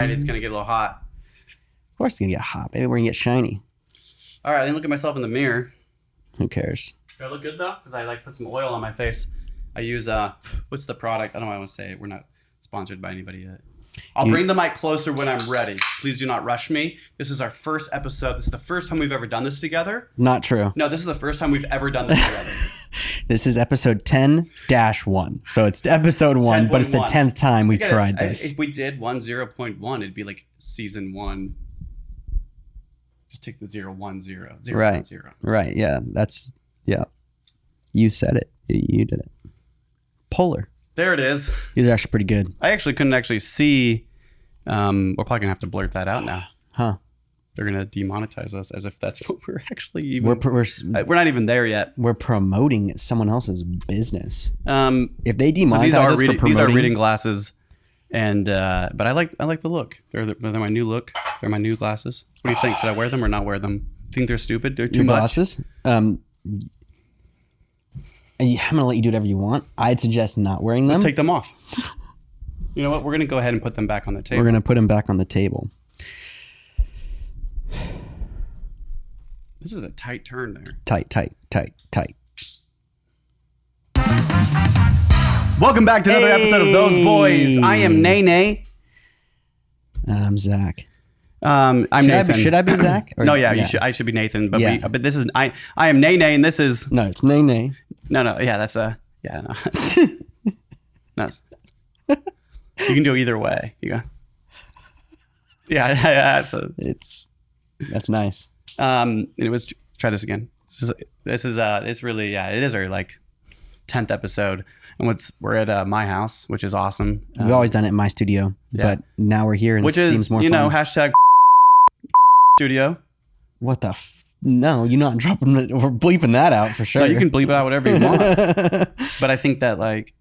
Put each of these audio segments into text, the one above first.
It's gonna get a little hot. Of course it's gonna get hot, baby. We're gonna get shiny. All right, I didn't look at myself in the mirror. Who cares? Do I look good though? Because I put some oil on my face. I use what's the product? I don't know why I want to say it. We're not sponsored by anybody yet. I'll bring the mic closer when I'm ready. Please do not rush me. This is our first episode. This is the first time we've ever done this together. Not true. No, this is the first time we've ever done this together. This is episode 10-1. So it's episode 1, but it's the 10th time we've tried this. If we did 10.1, it'd be like season 1. Just take the 010. 0 right. 0. Right. Yeah. Yeah. You said it. You did it. Polar. There it is. These are actually pretty good. I actually couldn't actually see. We're probably going to have to blurt that out now. Huh. They're going to demonetize us as if that's what we're actually even. We're not even there yet. We're promoting someone else's business. If they demonetize these are us for promoting. These are reading glasses. And but I like the look. They're my new look. They're my new glasses. What do you think? Should I wear them or not wear them? Think they're stupid? They're too much. Glasses? I'm gonna let you do whatever you want. I'd suggest not wearing them. Let's take them off. You know what? We're gonna go ahead and put them back on the table. We're gonna put them back on the table. This is a tight turn there. Tight. Welcome back to another episode of Those Boys. I am Nene. I'm Zach. I'm Nathan. Should I be Zach? No, yeah, you should. I should be Nathan. But but this is I am Nene, and this is no, it's Nene. No, yeah, that's no. That's you can do it either way. You go. Yeah, that's nice. It was try this again. It's really it is our like 10th episode. And we're at my house, which is awesome. We've always done it in my studio, but now we're here and it seems more fun. Hashtag studio. What the no, you're not dropping it. We're bleeping that out for sure. No, you can bleep out whatever you want. But I think that like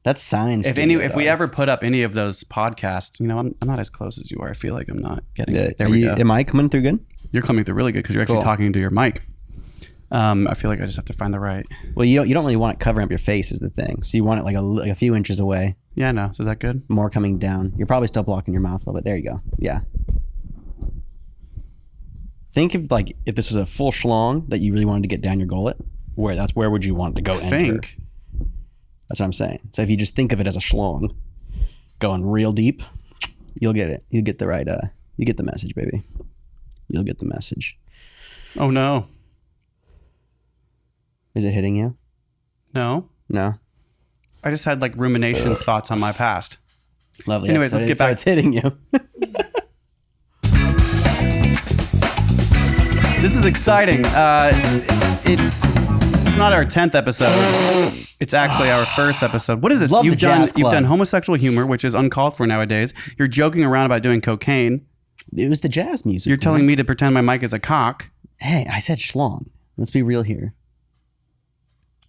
that's science. If we ever put up any of those podcasts, I'm not as close as you are. I feel like I'm not getting it. There we go. Am I coming through good? You're coming through really good because you're actually talking to your mic. I feel like I just have to find the right. Well, you don't really want it covering up your face is the thing. So you want it like a few inches away. Yeah, no. So is that good? More coming down. You're probably still blocking your mouth a little bit. There you go. Yeah. Think of like if this was a full schlong that you really wanted to get down your gullet. Where would you want it to go? Enter? That's what I'm saying. So if you just think of it as a schlong going real deep, you'll get it. You'll get the right. You get the message, baby. You'll get the message. Oh no. Is it hitting you? No. I just had like rumination thoughts on my past. Lovely. Anyways, let's get back. It's hitting you. This is exciting. It's not our 10th episode. It's actually our first episode. What is this? You've done homosexual humor, which is uncalled for nowadays. You're joking around about doing cocaine. It was the jazz music. You're telling me to pretend my mic is a cock. Hey, I said schlong. Let's be real here.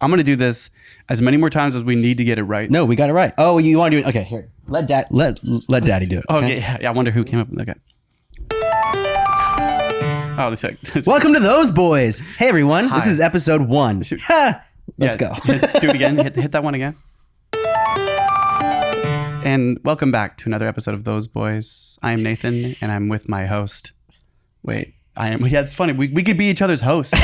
I'm going to do this as many more times as we need to get it right. No, we got it right. Oh, you want to do it? Okay, here. Let daddy do it. Okay, yeah. I wonder who came up with that. Oh, welcome to Those Boys. Hey, everyone. Hi. This is episode 1. Let's go. Do it again. Hit that one again. And welcome back to another episode of Those Boys. I am Nathan, and I'm with my host. Wait, I am. Yeah, it's funny. We could be each other's hosts.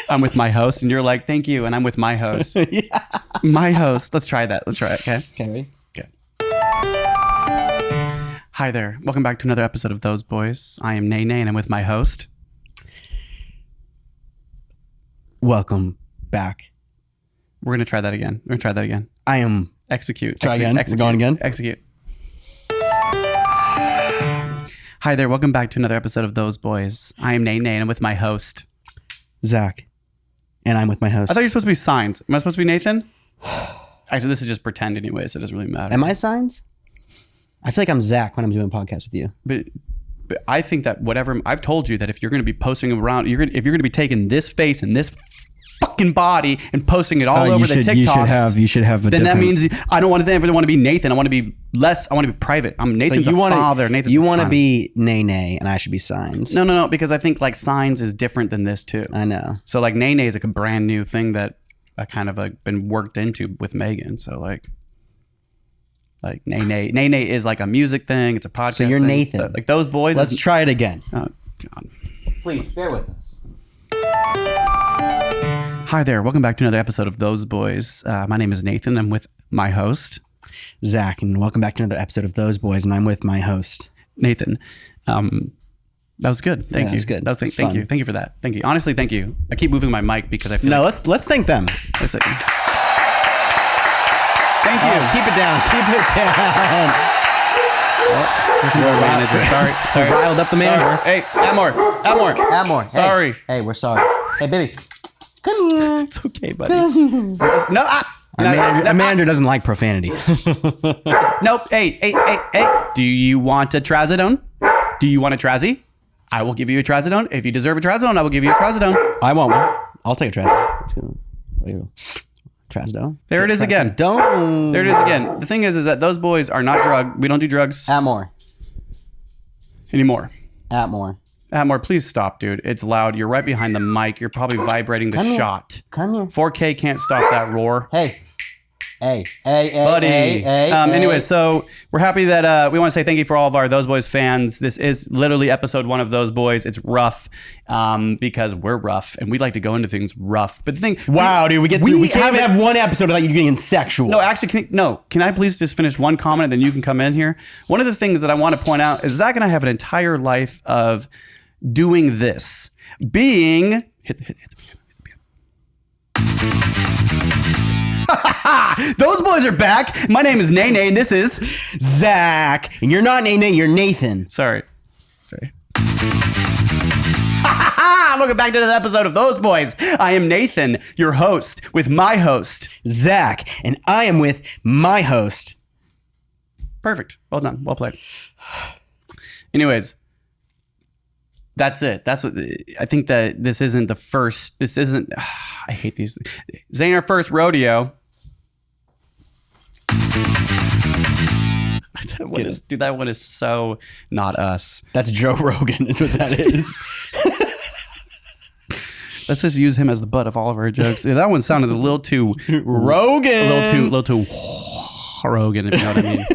I'm with my host, and you're like, thank you, and I'm with my host. Yeah. My host. Let's try that. Okay? Okay, ready? Okay. Hi there. Welcome back to another episode of Those Boys. I am Nene, and I'm with my host. Welcome back. We're going to try that again. I am... Execute. Try again. Execute. We're going again? Execute. Hi there. Welcome back to another episode of Those Boys. I am Nene, and I'm with my host. Zach. And I'm with my host. I thought you were supposed to be Signs. Am I supposed to be Nathan? Actually, this is just pretend anyway, so it doesn't really matter. Am I Signs? I feel like I'm Zach when I'm doing podcasts with you. But I think that whatever... I've told you that if you're going to be posting around... if you're going to be taking this face and this fucking body and posting it all over the TikToks... You should have a then that means I don't want to be Nathan. I want to be less... I want to be private. Nathan's a father. Nathan's you want to be Nene and I should be Signs. No. Because I think like Signs is different than this too. I know. So like Nene is like a brand new thing that I kind of like been worked into with Megan. So like... Like Nay is like a music thing. It's a podcast. So you're thing. Nathan. But, like those boys. Let's try it again. Oh God. Please bear with us. Hi there. Welcome back to another episode of Those Boys. My name is Nathan. I'm with my host, Zach, and welcome back to another episode of Those Boys, and I'm with my host, Nathan. That was good. Thank you. That was good. Thank you. Thank you for that. Thank you. Honestly, thank you. I keep moving my mic because I feel let's thank them. It's like, thank you. Keep it down. Keep it down. Our manager. Sorry. Riled up the manager. Sorry. Hey, Amor. Sorry. Hey, we're sorry. Hey, baby. Come here. It's okay, buddy. No. Our manager doesn't like profanity. Nope. Hey. Do you want a trazodone? Do you want a Trazzy? I will give you a trazodone. If you deserve a trazodone, I will give you a trazodone. I want one. I'll take a trazodone. Let's go. Trazodone. There it is again. Don't. There it is again. The thing is that those boys are not drug. We don't do drugs Atmore. anymore. Atmore. Atmore, please stop, dude. It's loud. You're right behind the mic. You're probably vibrating the shot. Come here. 4K can't stop that roar. Hey, Buddy. Anyway, so we're happy that we want to say thank you for all of our Those Boys fans. This is literally episode 1 of Those Boys. It's rough because we're rough and we like to go into things rough. But the thing, wow, dude, we can't even have one episode without you getting sexual. No, actually, can I please just finish one comment and then you can come in here? One of the things that I want to point out is Zach and I have an entire life of doing this, being hit the Those boys are back. My name is Nene, and this is Zach. And you're not Nene, you're Nathan. Sorry. Welcome back to this episode of Those Boys. I am Nathan, your host, with my host, Zach, and I am with my host. Perfect. Well done. Well played. Anyways, that's it. That's what I think that this isn't the first. This isn't. I hate these. This ain't our first rodeo. That one is so not us. That's Joe Rogan is what that is. Let's just use him as the butt of all of our jokes. Yeah, that one sounded a little too Rogan. A little too Rogan, if you know what I mean.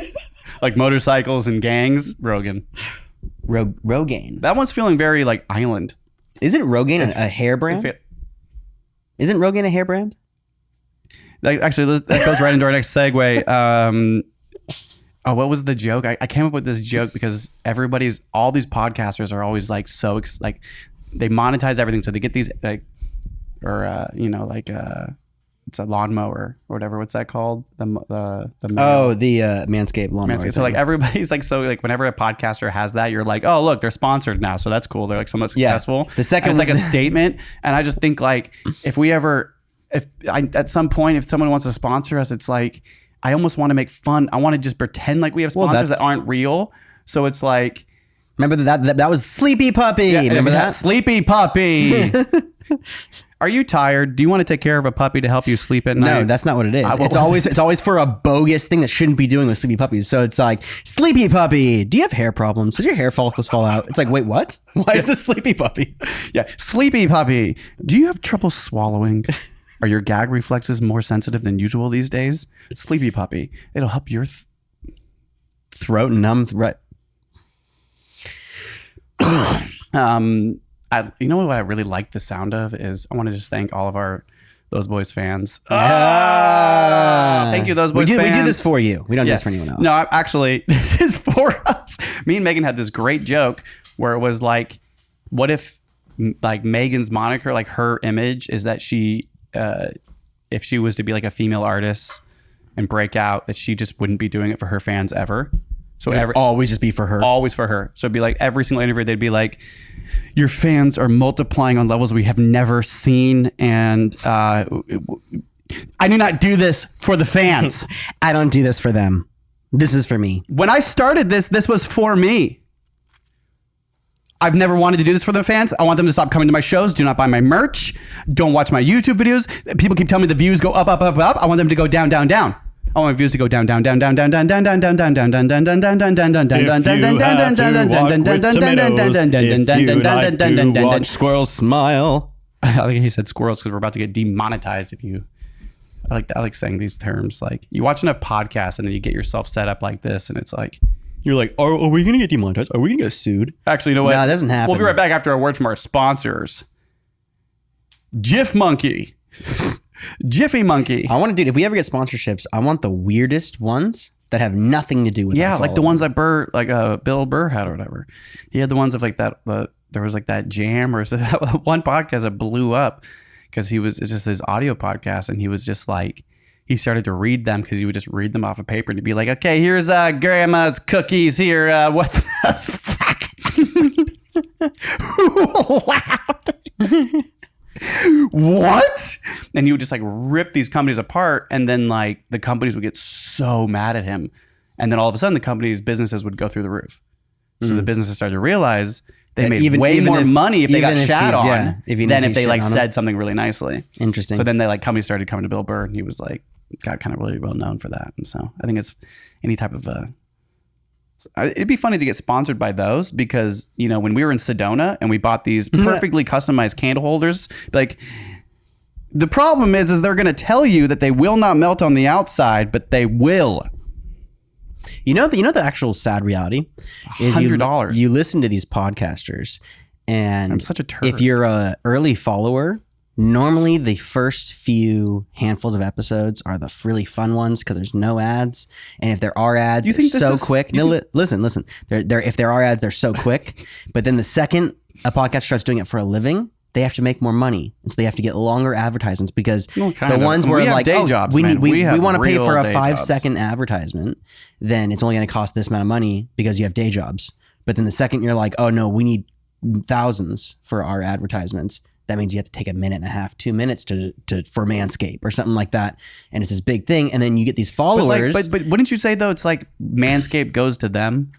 Like motorcycles and gangs, Rogan. Rogaine. That one's feeling very like island. Isn't Rogaine a hair brand? Isn't Rogaine a hair brand? Actually, that goes right into our next segue. What was the joke? I came up with this joke because all these podcasters are always like they monetize everything, so they get these it's a lawnmower or whatever. What's that called? The Manscaped lawnmower. Manscaped. So like everybody's like, so like whenever a podcaster has that, you're like, oh look, they're sponsored now, so that's cool. They're like somewhat successful. The second, it's like a statement, and I just think like at some point if someone wants to sponsor us, it's like I almost want to make fun. I want to just pretend like we have sponsors that aren't real. So it's like, remember that was Sleepy Puppy. Yeah, remember that? Sleepy Puppy. Are you tired? Do you want to take care of a puppy to help you sleep at night? No, that's not what it is. It's always for a bogus thing that shouldn't be doing with sleepy puppies. So it's like, Sleepy Puppy, do you have hair problems? Does your hair follicles fall out? It's like, wait, what? Why is this Sleepy Puppy? Yeah, Sleepy Puppy, do you have trouble swallowing? Are your gag reflexes more sensitive than usual these days? Sleepy Puppy, it'll help your throat numb. Right. You know what I really like the sound of is I want to just thank all of Those Boys fans. Thank you, Those Boys fans. We do this for you. We don't do this for anyone else. No, actually, this is for us. Me and Megan had this great joke where it was like, what if like Megan's moniker, like her image is that she, if she was to be like a female artist and break out, that she just wouldn't be doing it for her fans ever. So always just be for her. Always for her. So it'd be like every single interview, they'd be like, your fans are multiplying on levels we have never seen. And I do not do this for the fans. I don't do this for them. This is for me. When I started this was for me. I've never wanted to do this for the fans. I want them to stop coming to my shows. Do not buy my merch. Don't watch my YouTube videos. People keep telling me the views go up, up, up, up. I want them to go down, down, down. I want my views to go down, down, down, down, down, down, down, down, down, down, down, down, down, down, down, down, down, down, down, watch squirrels smile. I think he said squirrels because we're about to get demonetized if you I like saying these terms. Like you watch enough podcasts and then you get yourself set up like this, and it's like You're like, are we gonna get demonetized? Are we gonna get sued? actually, you know what? No, it doesn't happen. We'll be right back after a word from our sponsors. GIF Monkey, Jiffy Monkey. I want to do. If we ever get sponsorships, I want the weirdest ones that have nothing to do with. Yeah, like the ones that Bill Burr had or whatever. He had the ones of like that. There was like that jam or one podcast that blew up because it's just his audio podcast, and he was just like he started to read them because he would just read them off of paper and to be like, okay, here's Grandma's cookies here. What the fuck? Who laughed? What? And he would just like rip these companies apart, and then like the companies would get so mad at him, and then all of a sudden the companies' businesses would go through the roof. So the businesses started to realize they made way more money if they got shat on than if they like said something really nicely. Interesting. So then companies started coming to Bill Burr, and he was like got kind of really well known for that. And so I think it's any type of it'd be funny to get sponsored by those, because you know when we were in Sedona and we bought these perfectly customized candle holders, like the problem is they're going to tell you that they will not melt on the outside, but they will. You know the actual sad reality is $100. You listen to these podcasters, and I'm such a turd. If you're a early follower, normally the first few handfuls of episodes are the really fun ones because there's no ads, and if there are ads, you think they're so quick. No, listen. If there are ads, they're so quick. But then the second a podcast starts doing it for a living, they have to make more money, and so they have to get longer advertisements because the ones where like jobs, we we want to pay for a 5 jobs. second advertisement, then it's only going to cost this amount of money because you have day jobs. But then the second you're like, oh no, we need thousands for our advertisements, that means you have to take a minute and a half, 2 minutes for Manscaped or something like that, and it's this big thing. And then you get these followers. But wouldn't you say though it's like Manscaped goes to them?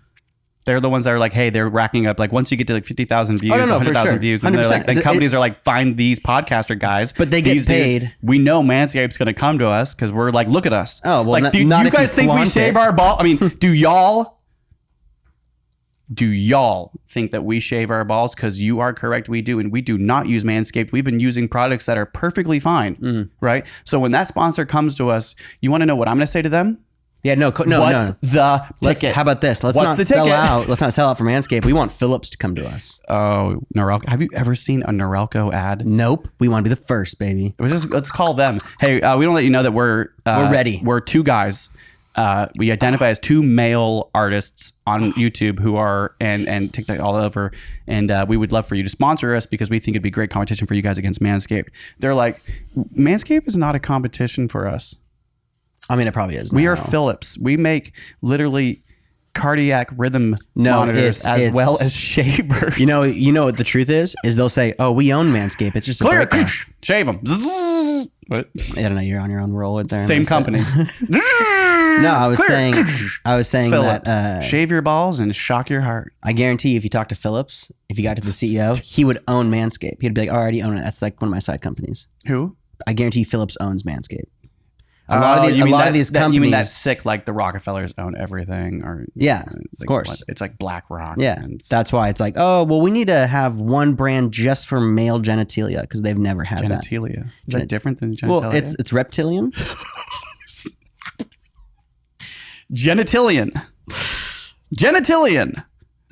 They're the ones that are like, hey, they're racking up. Like once you get to like 50,000 views, 100,000 views, and they're like, then companies are like, find these podcaster guys. But they get paid. Dudes, we know Manscaped's going to come to us because we're like, look at us. Oh, well, like, do you guys think we shave our ball? I mean, do y'all think that we shave our balls? Because you are correct, we do, and we do not use Manscaped. We've been using products that are perfectly fine, right? So when that sponsor comes to us, you want to know what I'm going to say to them? Yeah, no. What's the ticket? How about this? Let's not sell out for Manscaped. We want Phillips to come to us. Oh, Norelco. Have you ever seen a Norelco ad? Nope. We want to be the first, baby. Let's call them. Hey, we want to let you know that we're ready. We're two guys. We identify as two male artists on YouTube who are and TikTok all over, and we would love for you to sponsor us because we think it'd be great competition for you guys against Manscaped. They're like, Manscaped is not a competition for us. I mean, it probably is. We are Philips. We make literally cardiac rhythm monitors as well as shavers. You know what the truth is they'll say, "Oh, we own Manscaped. It's just clear, shave them." What? I don't know. You're on your own roll there. Same company. No, I was saying Phillips, that shave your balls and shock your heart. I guarantee if you talk to Phillips, if you got to the CEO, he would own Manscaped. He'd be like, "I already own it. That's like one of my side companies." Who? I guarantee Phillips owns Manscaped. A lot of these companies. You mean that sick, like the Rockefellers own everything, or yeah, it's like, of course. It's like BlackRock. Yeah, that's why it's like, oh, well, we need to have one brand just for male genitalia because they've never had genitalia. Is that different than genitalia? Well, it's reptilian. Genitalian.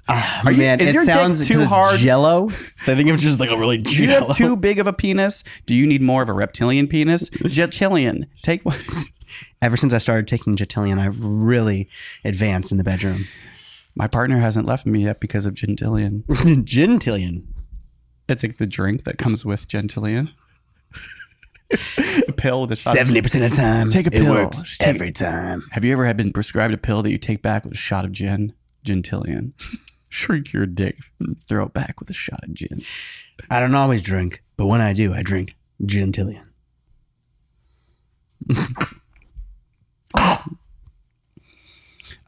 It sounds too hard? Jello. I think it's just like a really. Do you have too big of a penis? Do you need more of a reptilian penis? Jetilian. Take one. Ever since I started taking Jetilian, I've really advanced in the bedroom. My partner hasn't left me yet because of Gentilian. Gentilian. It's like the drink that comes with Gentilian. A pill with a shot. 70% of the time, take a pill. It works every time. Have you ever been prescribed a pill that you take back with a shot of Gentilian? Shrink your dick and throw it back with a shot of gin. I don't always drink, but when I do, I drink Gentilian.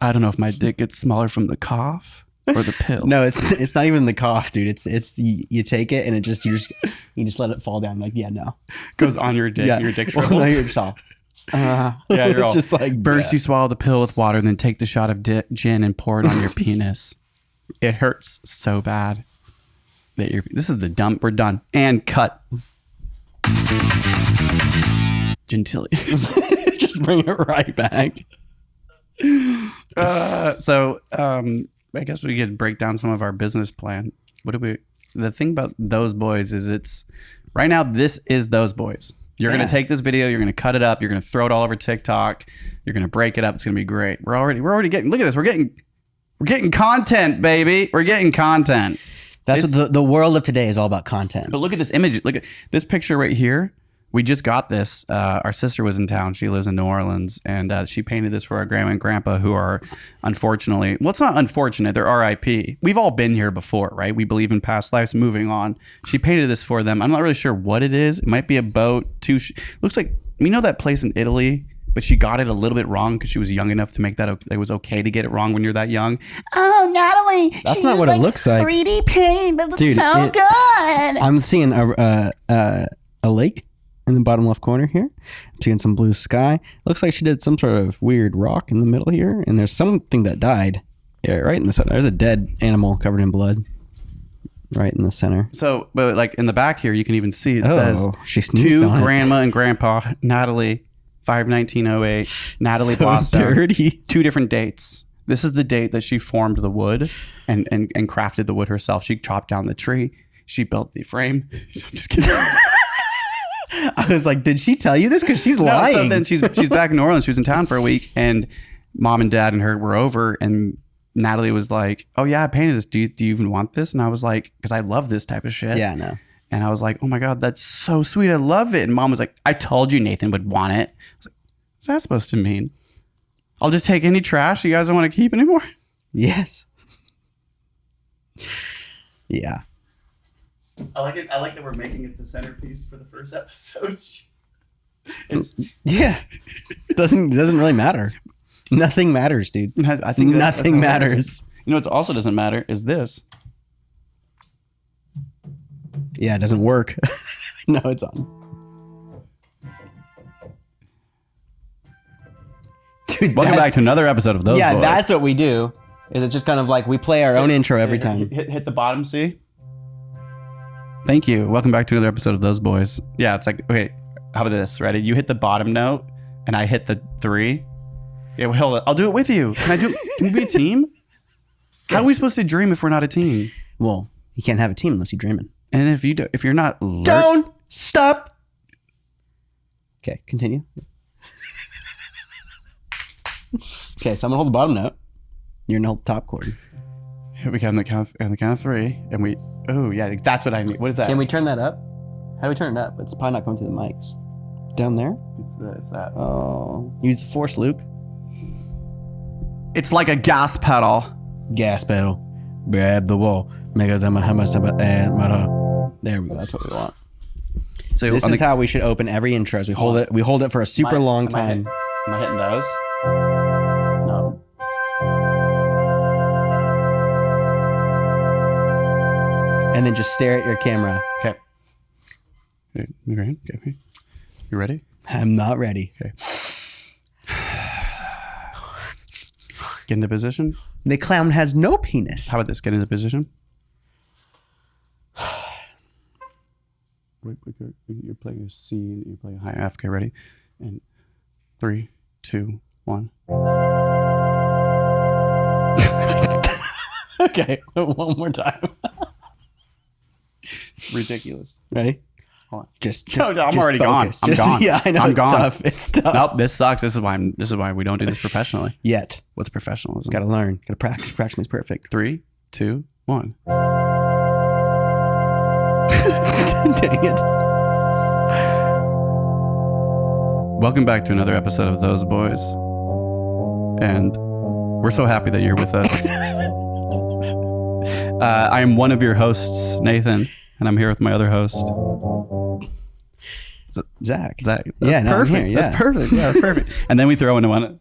I don't know if my dick gets smaller from the cough or the pill. No, it's not even the cough, dude. It's you take it and you just let it fall down. Like, yeah, no, goes on your dick. Yeah. Your dick shrivels. Well, no, you're soft. Yeah, you're all, just like first you swallow the pill with water, and then take the shot of gin and pour it on your penis. It hurts so bad that this is the dump. We're done and cut. Gentilly. Just bring it right back. So I guess we could break down some of our business plan. The thing about Those Boys is it's right now, this is Those Boys. You're going to take this video, you're going to cut it up, you're going to throw it all over TikTok, you're going to break it up. It's going to be great. We're already getting, look at this. We're getting content, baby. We're getting content. That's what the world of today is all about, content. But look at this image. Look at this picture right here. We just got this. Our sister was in town. She lives in New Orleans, and she painted this for our grandma and grandpa, who are unfortunately, well, it's not unfortunate. They're RIP. We've all been here before, right? We believe in past lives. Moving on. She painted this for them. I'm not really sure what it is. It might be a boat. Looks like, you know that place in Italy, but she got it a little bit wrong because she was young enough to make that it was okay to get it wrong when you're that young. Oh, Natalie. That's not what it looks like. 3D paint. That looks Dude, so good. I'm seeing a lake in the bottom left corner here. I'm seeing some blue sky. Looks like she did some sort of weird rock in the middle here. And there's something that died. Yeah, right in the center. There's a dead animal covered in blood. Right in the center. So, but like in the back here, you can even see it says she sneezed to on grandma and grandpa, Natalie, 5/1908, Natalie So Blaustone. dirty. 2 different dates. This is the date that she formed the wood and crafted the wood herself. She chopped down the tree. She built the frame. I'm just kidding. I was like, did she tell you this? Because she's lying. So then she's back in New Orleans. She was in town for a week, and mom and dad and her were over, and Natalie was like, "Oh yeah, I painted this. Do you even want this?" And I was like, "Because I love this type of shit." Yeah, no. And I was like, "Oh my god, that's so sweet. I love it." And mom was like, "I told you Nathan would want it." I was like, "What's that supposed to mean? I'll just take any trash you guys don't want to keep anymore?" Yes. Yeah. I like it. I like that we're making it the centerpiece for the first episode. Yeah. Doesn't really matter. Nothing matters, dude. I think Nothing matters. You know what also doesn't matter is this. Yeah, it doesn't work. No, it's on. Dude, Welcome back to another episode of Those Boys. Yeah, that's what we do. Is it's just kind of like we play our own intro every time. Hit the bottom, see? Thank you. Welcome back to another episode of Those Boys. Yeah, it's like, okay, how about this? Ready? You hit the bottom note, and I hit the 3. Yeah, well, hold on. I'll do it with you. Can we be a team? How are we supposed to dream if we're not a team? Well, you can't have a team unless you're dreaming. And if you're not Don't stop. Okay, continue. Okay, so I'm gonna hold the bottom note. You're gonna hold the top chord. Here we go on the count of 3, and we. Oh yeah, that's what I need. What is that? Can we turn that up? How do we turn it up? It's probably not going through the mics. Down there? It's that. Oh, use the force, Luke. It's like a gas pedal. Gas pedal. Grab the wall. Make us There we go. That's what we want. So This is how we should open every intro. We hold it. We hold it for a super long time. Am I hitting those? No. And then just stare at your camera. Okay. Okay. You ready? I'm not ready. Okay. Get into position. The clown has no penis. How about this? Get into position. You're playing a C and you're playing a high F. Okay, ready? And 3, 2, 1. Okay, one more time. Ridiculous. Ready? Hold on. Just No, I'm just already focus. gone. I'm gone. Yeah, I know. I'm It's gone. tough. It's tough. Nope, this sucks. This is why we don't do this professionally. Yet. What's professionalism? Gotta learn. Gotta practice. Practice makes perfect. 3, 2, 1. Dang it. Welcome back to another episode of Those Boys. And we're so happy that you're with us. I am one of your hosts, Nathan, and I'm here with my other host, Zach. Zach. That's Yeah, no, I'm perfect. here, yeah. That's perfect. Yeah, that's perfect. And then we throw into one.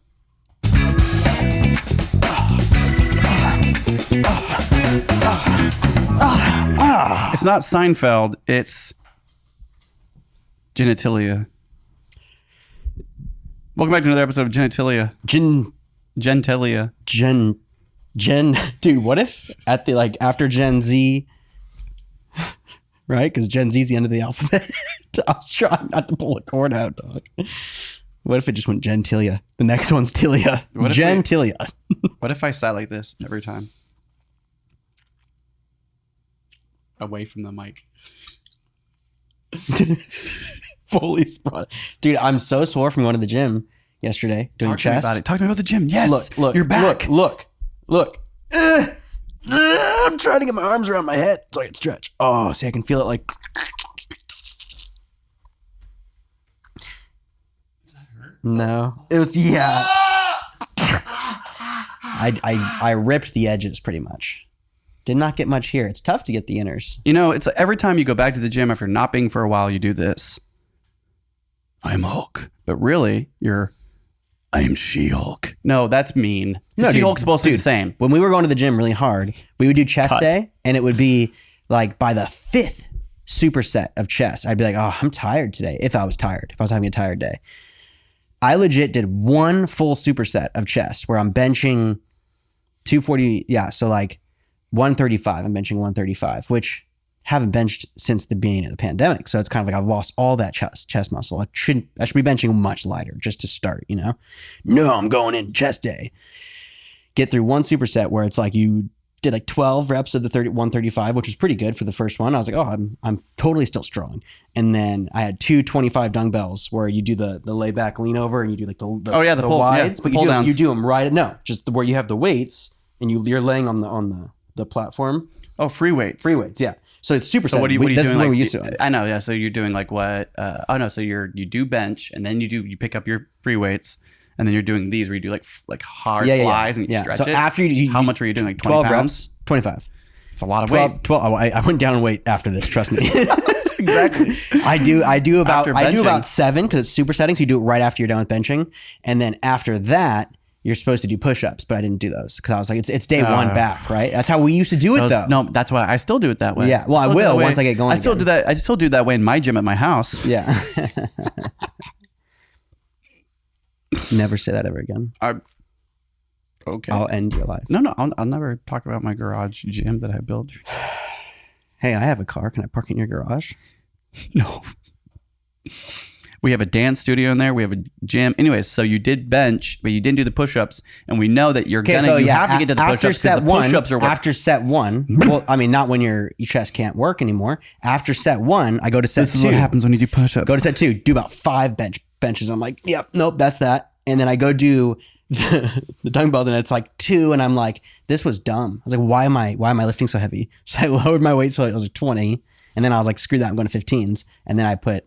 It's not Seinfeld. It's genitalia. Welcome back to another episode of Genitalia. Gentilia. Dude, what if at the after Gen Z, right? Because Gen Z's the end of the alphabet. I was trying not to pull a cord out, dog. What if it just went Gentilia? The next one's Tilia. Gentilia. What if I sat like this every time? Away from the mic. Fully sprung. Dude, I'm so sore from going to the gym yesterday doing Talk to me chest. about it. Talk to me about the gym. Yes. Look, You're back. Look. I'm trying to get my arms around my head so I can stretch. Oh, see, I can feel it like. Does that hurt? No, it was I ripped the edges pretty much. Did not get much here. It's tough to get the inners. You know, it's every time you go back to the gym after not being for a while, you do this. I'm Hulk. But really, I'm She-Hulk. No, that's mean. No, She-Hulk's supposed to be the same. When we were going to the gym really hard, we would do chest day, and it would be like by the 5th superset of chest, I'd be like, oh, I'm tired today. If I was having a tired day. I legit did one full superset of chest where I'm benching 240. Yeah, so like 135. I'm benching 135, which haven't benched since the beginning of the pandemic. So it's kind of like I've lost all that chest muscle. I should be benching much lighter just to start, you know? No, I'm going in chest day. Get through one superset where it's like you did like 12 reps of the 135, which was pretty good for the first one. I was like, oh, I'm totally still strong. And then I had 2 25 dumbbells where you do the lay back, lean over, and you do like the pull, wides, the but you do them right. No, just where you have the weights and you're laying on the platform. Oh, free weights. Free weights, yeah. So it's super. So what are you doing? This is the way like, we used to. I know, yeah. So you're doing like what? So you do bench, and then you pick up your free weights, and then you're doing these where you do like hard flies and you stretch so it. After you, how much were you doing? Like 12 pounds? reps, 25. It's a lot of weight. 12. Oh, I went down in weight after this. Trust me. Exactly. I do about 7 because it's super settings. You do it right after you're done with benching, and then after that. You're supposed to do push-ups, but I didn't do those because I was like, it's day one back, right? That's how we used to do it, though. No, that's why I still do it that way. Yeah, well, I will once I get going. I still do that. I still do that way in my gym at my house. Yeah. Never say that ever again. Okay. I'll end your life. No, I'll never talk about my garage gym that I built. Hey, I have a car. Can I park in your garage? No. We have a dance studio in there. We have a gym. Anyways, so you did bench, but you didn't do the push-ups, and we know that you have to get to the push-ups because the push-ups are after set 1. Well, I mean, not when your chest can't work anymore. After set 1, I go to set 2. This is what happens when you do push-ups. Go to set 2, do about 5 benches. I'm like, yep, nope, that's that. And then I go do the dumbbells, and it's like 2, and I'm like, this was dumb. I was like, why am I lifting so heavy? So I lowered my weight so it was like 20, and then I was like, screw that, I'm going to 15s, and then I put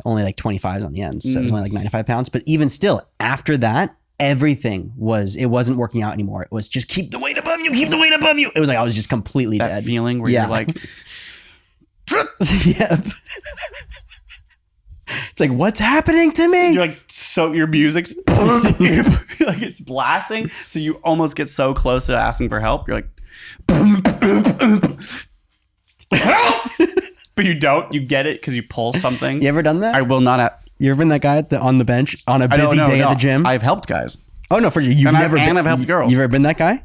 only like 25s on the ends, so it was only like 95 pounds. But even still, after that, it wasn't working out anymore. It was just keep the weight above you. It was like I was just completely that dead. Feeling where you're like, yeah. It's like, what's happening to me? You're like, so your music's like it's blasting, so you almost get so close to asking for help. You're like, help! But you don't. You get it because you pull something. You ever done that? I will not. You ever been that guy on the bench on a busy day at the gym? I've helped guys. Oh no, for sure. I've helped girls. You've ever been that guy?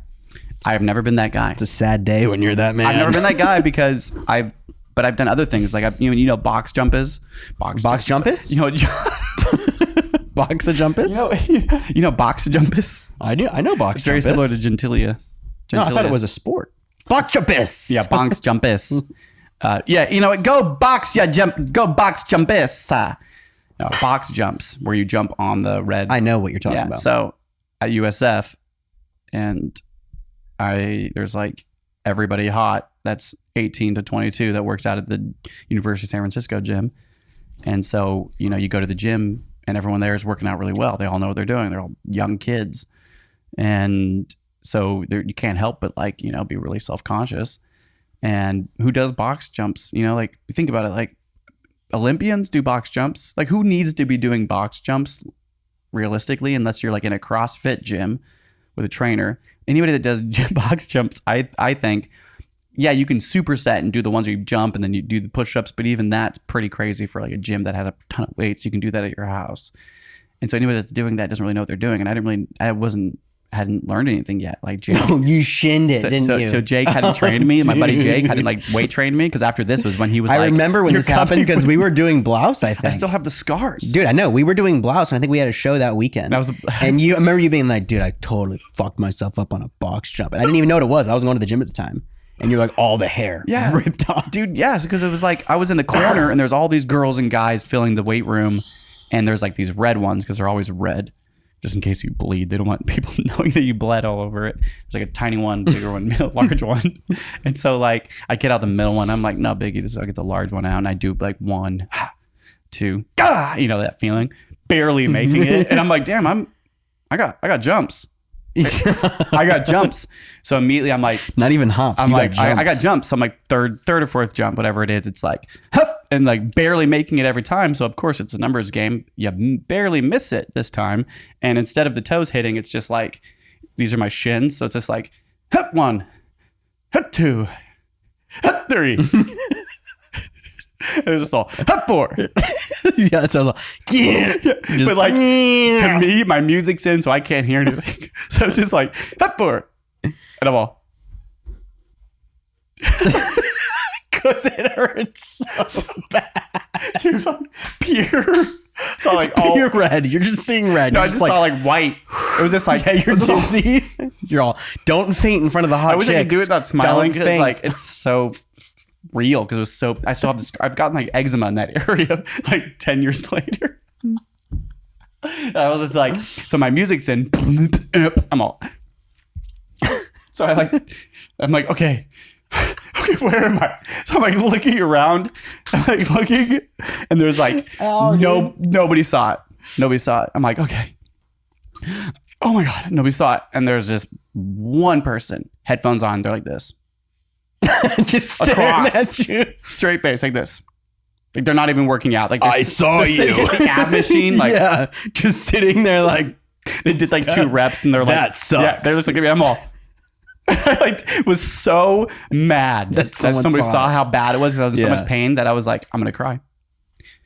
I've never been that guy. It's a sad day when you're that man. I've never been that guy because I've done other things like box jumpers. Box jumpers? You know, box of jumpers? You know box jumpers? I do. I know box. It's very similar to Gentilia. No, I thought it was a sport. Box jumpers. Yeah, box jumpers. Yeah, go box jumpers. Box jumps where you jump on the red. I know what you're talking about. So at USF, and there's like everybody hot that's 18 to 22 that works out at the University of San Francisco gym. And so, you go to the gym and everyone there is working out really well. They all know what they're doing. They're all young kids. And so you can't help but be really self-conscious. And who does box jumps? You think about it, like Olympians do box jumps. Like who needs to be doing box jumps realistically, unless you're like in a CrossFit gym with a trainer. Anybody that does box jumps, I think, yeah, you can superset and do the ones where you jump and then you do the push-ups, but even that's pretty crazy for like a gym that has a ton of weights. You can do that at your house. And so anybody that's doing that doesn't really know what they're doing. And I wasn't hadn't learned anything yet. Like Jake, You shinned it, didn't you? So Jake hadn't trained me. And my buddy Jake hadn't like weight trained me because after this was when he was. I like, remember when "You're this happened because we were doing blouse. I think I still have the scars, dude. I know we were doing blouse, and I think we had a show that weekend. That was and I remember you being like, dude, I totally fucked myself up on a box jump, and I didn't even know what it was. I was going to the gym at the time. And you're like, all the hair ripped off. Dude, yes, because it was like I was in the corner and there's all these girls and guys filling the weight room. And there's like these red ones because they're always red. Just in case you bleed. They don't want people knowing that you bled all over it. There's like a tiny one, bigger one, large one. And so like I get out the middle one. I'm like, no biggie. I'll get the large one out. And I do like 1, 2, you know that feeling. Barely making it. And I'm like, damn, I got jumps. I got jumps. So immediately I'm like, not even hops. I'm like, I got jumps. So I'm like third or fourth jump, whatever it is. It's like, hup, and like barely making it every time. So of course it's a numbers game. You barely miss it this time. And instead of the toes hitting, it's just like, these are my shins. So it's just like, hup 1, hup 2, hup 3. It was just all hup 4. Yeah, so I was like, yeah. But like to me, my music's in, so I can't hear anything. So it's just like hup 4, and I'm all because it hurts so bad, dude. Like pure. So like all you're red. You're just seeing red. No, You're I just saw like white. It was just like yeah, you're dizzy. You're all don't faint in front of the hot I wish chicks. I could do it without smiling Don't because faint. like it's so real because it was so. I still have this. I've gotten like eczema in that area like 10 years later. I was just like, so my music's in. I'm all. So I'm like, okay, where am I? So I'm like looking around. I'm like looking, and there's like nobody saw it. Nobody saw it. I'm like, okay. Oh my god, nobody saw it. And there's just one person, headphones on. They're like this. Just staring at you, straight face like this, like they're not even working out. Like I saw you. The ab machine, like yeah, just sitting there like they did like 2 reps and they're like that sucks. Yeah, they're just like I'm all. I like was so mad that somebody saw how bad it was because I was in so much pain that I was like I'm gonna cry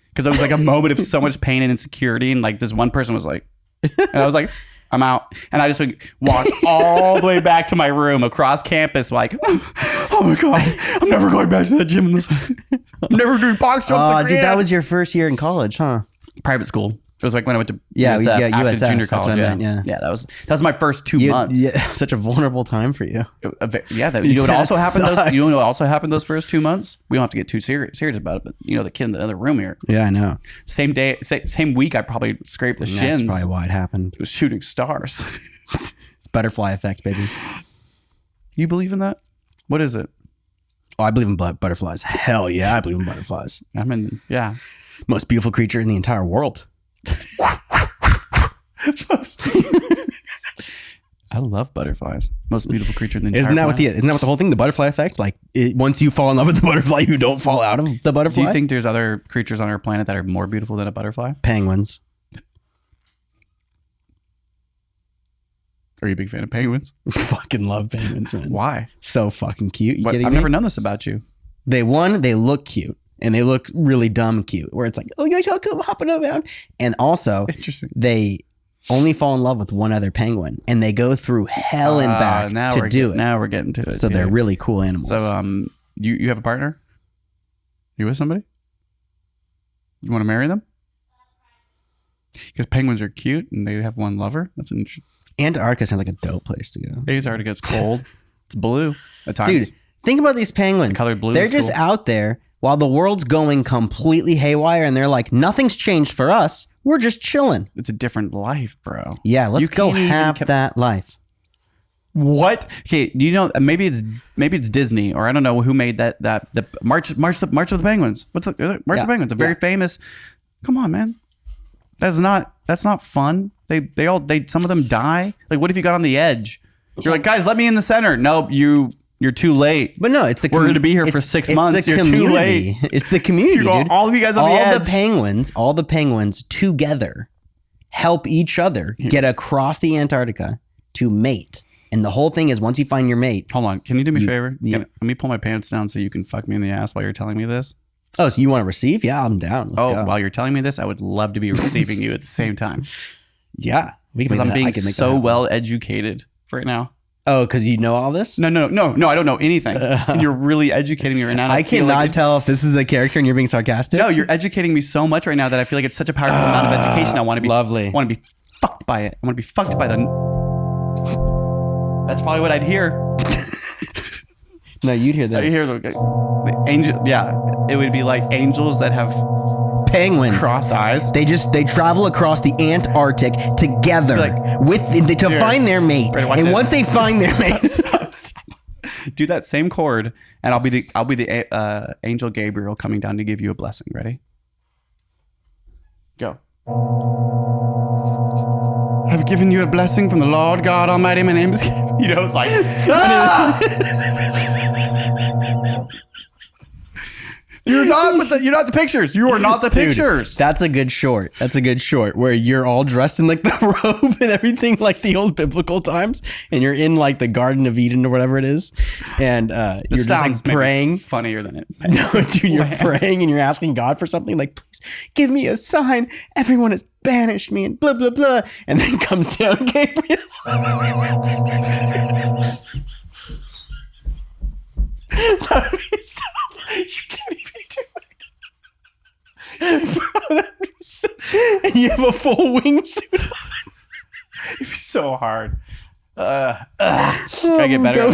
because it was like a moment of so much pain and insecurity and like this one person was like, and I was like. I'm out. And I just like, walked all the way back to my room across campus like, oh my God, I'm never going back to that gym. I'm never doing box jumps again. Dude, that was your first year in college, huh? Private school. It was like when I went to USF, after USF, junior college. That's what I meant, yeah, that was my first 2 months. Yeah, such a vulnerable time for you. Yeah, you know what also happened? You know what also happened those first 2 months? We don't have to get too serious about it, but you know the kid in the other room here. Yeah, I know. Same day, same week, I probably scraped the shins. That's probably why it happened. It was shooting stars. It's butterfly effect, baby. You believe in that? What is it? Oh, I believe in butterflies. Hell yeah, I believe in butterflies. I mean, yeah. Most beautiful creature in the entire world. I love butterflies. Most beautiful creature in the entire Isn't that planet. what the whole thing? The butterfly effect? Like once you fall in love with the butterfly, you don't fall out of the butterfly. Do you think there's other creatures on our planet that are more beautiful than a butterfly? Penguins? Are you a big fan of penguins? Fucking love penguins, man. Why? So fucking cute. You kidding I've me? never known this about you. They look cute. And they look really dumb cute. Where it's like, oh, you guys all come hopping around. And also, Interesting. They only fall in love with one other penguin. And they go through hell and back to do it. Now we're getting to it. So they're really cool animals. So you have a partner? You with somebody? You want to marry them? Because penguins are cute and they have one lover. That's an interesting. Antarctica sounds like a dope place to go. Antarctica gets cold. It's blue at times. Dude, think about these penguins. The color blue They're is just cool. out there while the world's going completely haywire and they're like, nothing's changed for us. We're just chilling. It's a different life, bro. Yeah, let's You go can't even have that life. What? Okay, do you know? Maybe it's Disney or I don't know who made that the March of the Penguins. What's the March of the Penguins? A very famous. Come on, man. That's not fun. They some of them die. Like, what if you got on the edge? You're like, guys, let me in the center. Nope, you're too late. But no, it's the we're going to be here for 6 months. You're too late. It's the community, dude. All of you guys on the edge. All the penguins together help each other get across the Antarctica to mate. And the whole thing is once you find your mate. Hold on. Can you do me a favor? Yeah. Let me pull my pants down so you can fuck me in the ass while you're telling me this. Oh, so you want to receive? Yeah, I'm down. Let's go. While you're telling me this, I would love to be receiving you at the same time. Yeah. because I'm being so well educated right now. Oh, because you know all this? No, I don't know anything. And you're really educating me right now. I cannot tell if this is a character and you're being sarcastic. No, you're educating me so much right now that I feel like it's such a powerful amount of education. I want to be lovely. I want to be fucked by it. I want to be fucked by the. That's probably what I'd hear. No, you'd hear this. I hear the angel. Yeah, it would be like angels that have penguins crossed eyes. They travel across the Antarctic together to find their mate. Ready, and this. Once they find their mate, Stop. Do that same chord, and I'll be the angel Gabriel coming down to give you a blessing. Ready? Go. I've given you a blessing from the Lord God Almighty. My name is. It's like. You're not the pictures. You are not the pictures. Dude, that's a good short. Where you're all dressed in like the robe and everything, like the old biblical times, and you're in like the Garden of Eden or whatever it is, and you're just like praying. Funnier than it. No, dude, you're praying and you're asking God for something like, please give me a sign. Everyone has banished me and blah blah blah, and then comes down Gabriel. That would be so. You can't even do it. And you have a full wingsuit. It'd be so hard. Gotta get better. I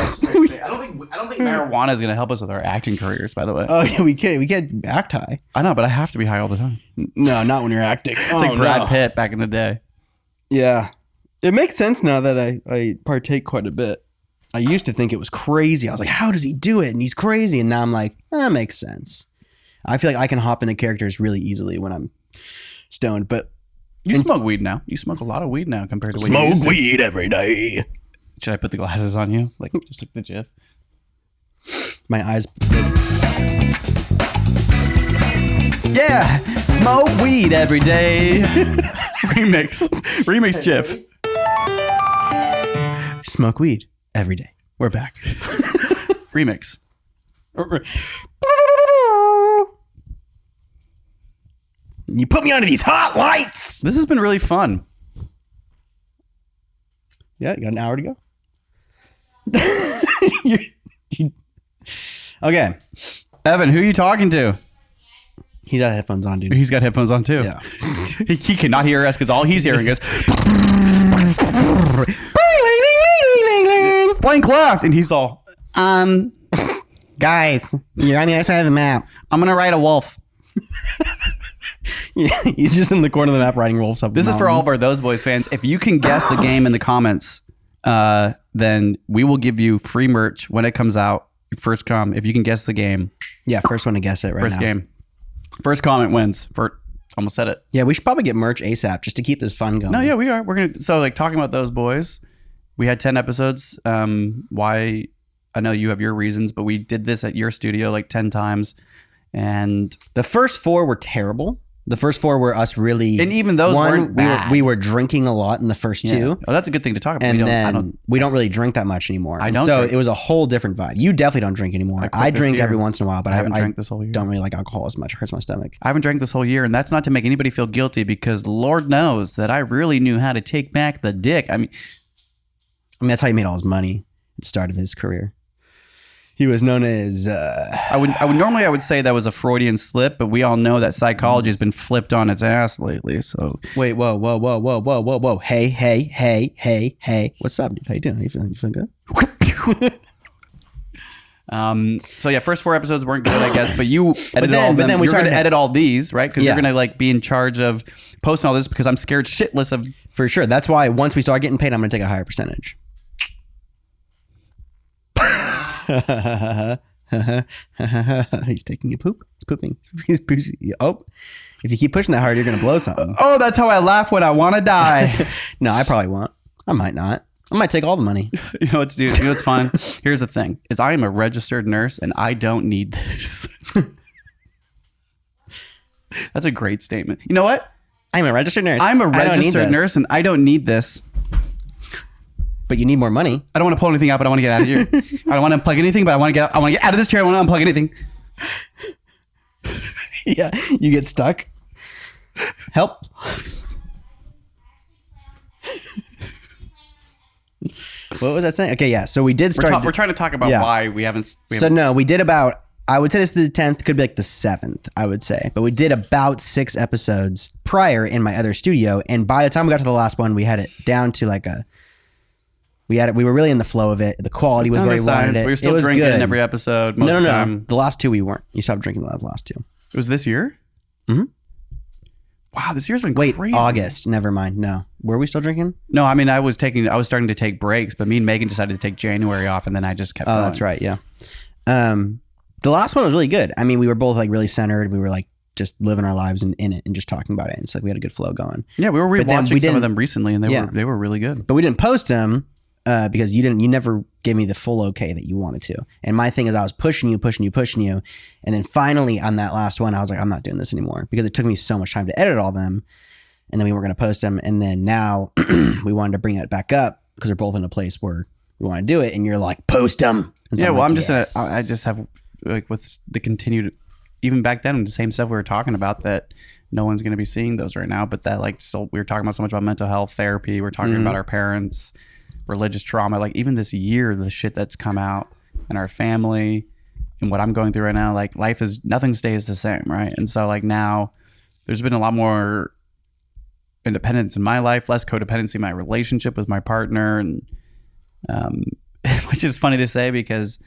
don't think marijuana is gonna help us with our acting careers. By the way. Oh yeah, we can't act high. I know, but I have to be high all the time. No, not when you're acting. It's like Brad Pitt back in the day. Yeah, it makes sense now that I partake quite a bit. I used to think it was crazy. I was like, how does he do it? And he's crazy. And now I'm like, that makes sense. I feel like I can hop into characters really easily when I'm stoned. But you smoke weed now. You smoke a lot of weed now compared to what you used to. Smoke weed every day. Should I put the glasses on you? Like just like the GIF? My eyes. Yeah. Smoke weed every day. Remix GIF. Smoke weed every day. We're back. Remix. You put me under these hot lights. This has been really fun. Yeah, you got an hour to go. Okay. Evan, who are you talking to? He's got headphones on, dude. He's got headphones on too. Yeah. he cannot hear us because all he's hearing is blank left, and he's all guys, you're on the other side of the map. I'm gonna ride a wolf. Yeah, he's just in the corner of the map riding wolves up. This is for all of our Those Boys fans. If you can guess the game in the comments, then we will give you free merch when it comes out. First come, if you can guess the game. Yeah, first one to guess it right first now. Game. First comment wins. Almost said it. Yeah, we should probably get merch ASAP just to keep this fun going. No, yeah, we are. We're gonna talking about Those Boys. We had 10 episodes. Why? I know you have your reasons, but we did this at your studio like 10 times, and the first 4 were terrible. The first 4 were us really, and even those weren't bad. We were drinking a lot in the first 2. Oh, that's a good thing to talk about. And we don't really drink that much anymore. I don't. So drink. It was a whole different vibe. You definitely don't drink anymore. I drink every once in a while, but I haven't drank this whole year. Don't really like alcohol as much. It hurts my stomach. I haven't drank this whole year, and that's not to make anybody feel guilty because Lord knows that I really knew how to take back the dick. I mean, that's how he made all his money at the start of his career. He was known as. I would say that was a Freudian slip, but we all know that psychology has been flipped on its ass lately. So wait, whoa! Hey! What's up, dude? How you doing? You feeling good? So yeah, first 4 episodes weren't good, I guess, but you edited all of them. Then we started to edit all these, right? Because you're gonna be in charge of posting all this because I'm scared shitless of. For sure. That's why once we start getting paid, I'm gonna take a higher percentage. He's taking a poop. He's pooping. Oh, if you keep pushing that hard, you're gonna blow something. Oh, that's how I laugh when I want to die. No, I probably won't. I might not. I might take all the money. You know what's, dude? You know what's fun? Here's the thing: is I am a registered nurse, and I don't need this. That's a great statement. You know what? I'm a registered nurse. I'm a registered nurse, and I don't need this. But you need more money. I don't want to pull anything out, but I want to get out of here. I don't want to unplug anything, but I want to get out of this chair. I want to unplug anything. Yeah, you get stuck. Help. What was I saying? Okay, yeah. So we did start. We're trying to talk about Yeah. why we haven't. So no, we did about. I would say this is the 10th. Could be like the 7th. I would say, but we did about 6 episodes prior in my other studio, and by the time we got to the last one, we had it down to like a. We had it. We were really in the flow of it. The quality was where we wanted it. We were still it was drinking good. in every episode. Most of the time. The last 2 we weren't. You stopped drinking the last 2. It was this year. Mhm. Wow, this year's been Wait, crazy. August. Never mind. No, were we still drinking? No, I mean I was starting to take breaks, but me and Megan decided to take January off, and then I just kept. Oh, going. that's right. Yeah. The last one was really good. I mean, we were both like really centered. We were like just living our lives in it and just talking about it. And it's like we had a good flow going. Yeah, we were But then rewatching some of them recently, and they were really good. But we didn't post them because you never gave me the full okay that you wanted to. And my thing is I was pushing you. And then finally on that last one, I was like, I'm not doing this anymore because it took me so much time to edit all them. And then we weren't going to post them. And then now we wanted to bring it back up because we're both in a place where we want to do it. And you're like, post them. Yeah, well, like, I'm yes. I just have like with the continued, even back then, the same stuff we were talking about that no one's going to be seeing those right now. But that like, so we were talking about so much about mental health therapy. We're talking about our parents, religious trauma. Like even this year, the shit that's come out in our family and what I'm going through right now, like nothing stays the same. Right. And so like now there's been a lot more independence in my life, less codependency in my relationship with my partner. And, which is funny to say because,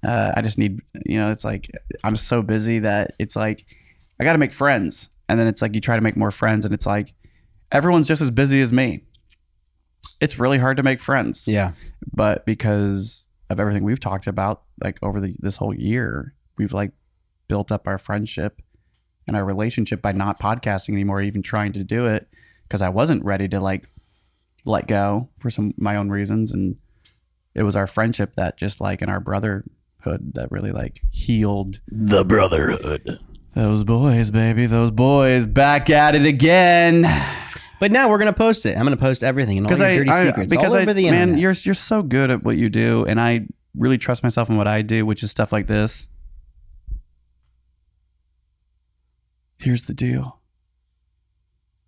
I just need, it's like, I'm so busy that it's like, I got to make friends. And then it's like, you try to make more friends and it's like, everyone's just as busy as me. It's really hard to make friends. Yeah. But because of everything we've talked about, like over this whole year, we've like built up our friendship and our relationship by not podcasting anymore, even trying to do it because I wasn't ready to like let go for my own reasons. And it was our friendship that just like in our brotherhood that really like healed the brotherhood. Those boys, baby, those boys back at it again. But now we're gonna post it. I'm gonna post everything and all your dirty secrets because all over the internet. Man, you're so good at what you do, and I really trust myself in what I do, which is stuff like this. Here's the deal.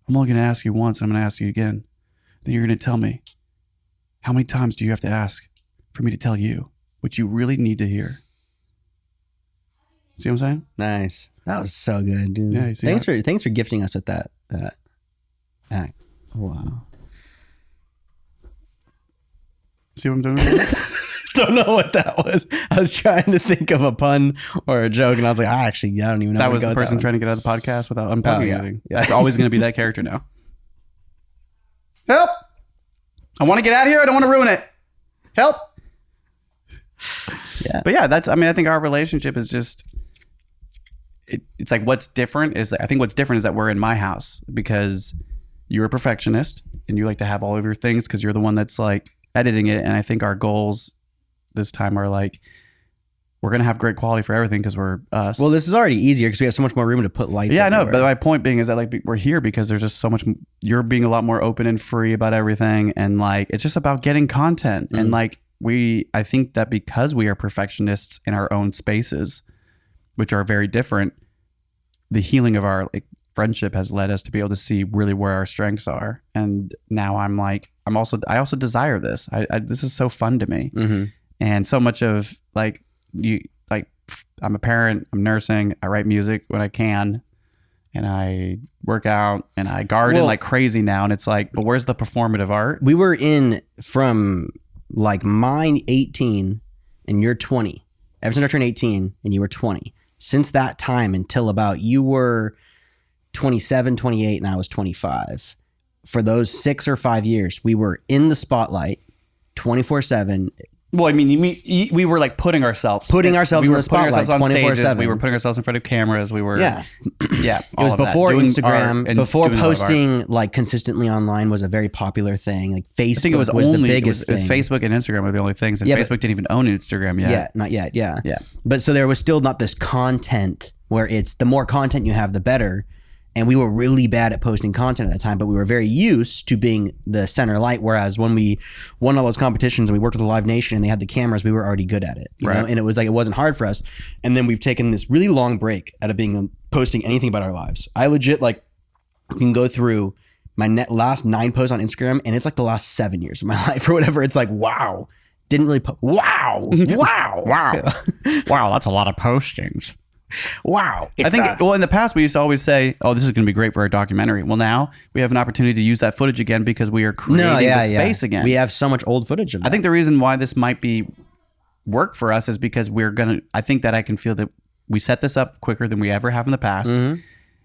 I'm only gonna ask you once. I'm gonna ask you again. Then you're gonna tell me how many times do you have to ask for me to tell you what you really need to hear. See what I'm saying? Nice. That was so good, dude. Yeah, you see thanks for gifting us with that act. Wow. See what I'm doing? Don't know what that was. I was trying to think of a pun or a joke, and I was like, I don't even know. That was the person trying to get out of the podcast without unplugging anything. Yeah. That's always going to be that character now. Help! I want to get out of here. I don't want to ruin it. Help! Yeah. But yeah, I think our relationship is just, it's like what's different is, I think what's different is that we're in my house because you're a perfectionist and you like to have all of your things because you're the one that's like editing it. And I think our goals this time are like, we're going to have great quality for everything because we're us. Well, this is already easier because we have so much more room to put lights. Yeah, I know. everywhere. But my point being is that like we're here because there's just so much, you're being a lot more open and free about everything. And like, it's just about getting content. And like, I think that because we are perfectionists in our own spaces, which are very different, the healing of our like friendship has led us to be able to see really where our strengths are. And now I also desire this. This is so fun to me. Mm-hmm. And so much of like I'm a parent, I'm nursing, I write music when I can, and I work out and I garden like crazy now. And it's like, but where's the performative art? We were in from like mine 18 and you're 20. Ever since I turned 18 and you were 20. Since that time until about you were 27, 28 and I was 25. For those 6 or 5 years, we were in the spotlight 24/7. Well, I mean, we were like putting ourselves in the spotlight on 24/7. stages. We were putting ourselves in front of cameras. We were yeah. It was before Instagram, before doing posting like consistently online was a very popular thing. Like Facebook I think it was the only biggest it was thing. Facebook and Instagram were the only things, and Facebook didn't even own Instagram yet. Yeah, not yet. Yeah. Yeah. But so there was still not this content where it's the more content you have, the better. And we were really bad at posting content at that time, but we were very used to being the center light. Whereas when we won all those competitions and we worked with the Live Nation and they had the cameras, we were already good at it. You know? And it was like, it wasn't hard for us. And then we've taken this really long break out of posting anything about our lives. I legit can go through my last 9 posts on Instagram, and it's like the last 7 years of my life or whatever. It's like, wow, didn't really wow. Wow, that's a lot of postings. Wow. I think, well, in the past, we used to always say, oh, this is going to be great for our documentary. Well, now we have an opportunity to use that footage again because we are creating the space again. We have so much old footage of that. I think the reason why this might be work for us is because I think that I can feel that we set this up quicker than we ever have in the past. Mm-hmm.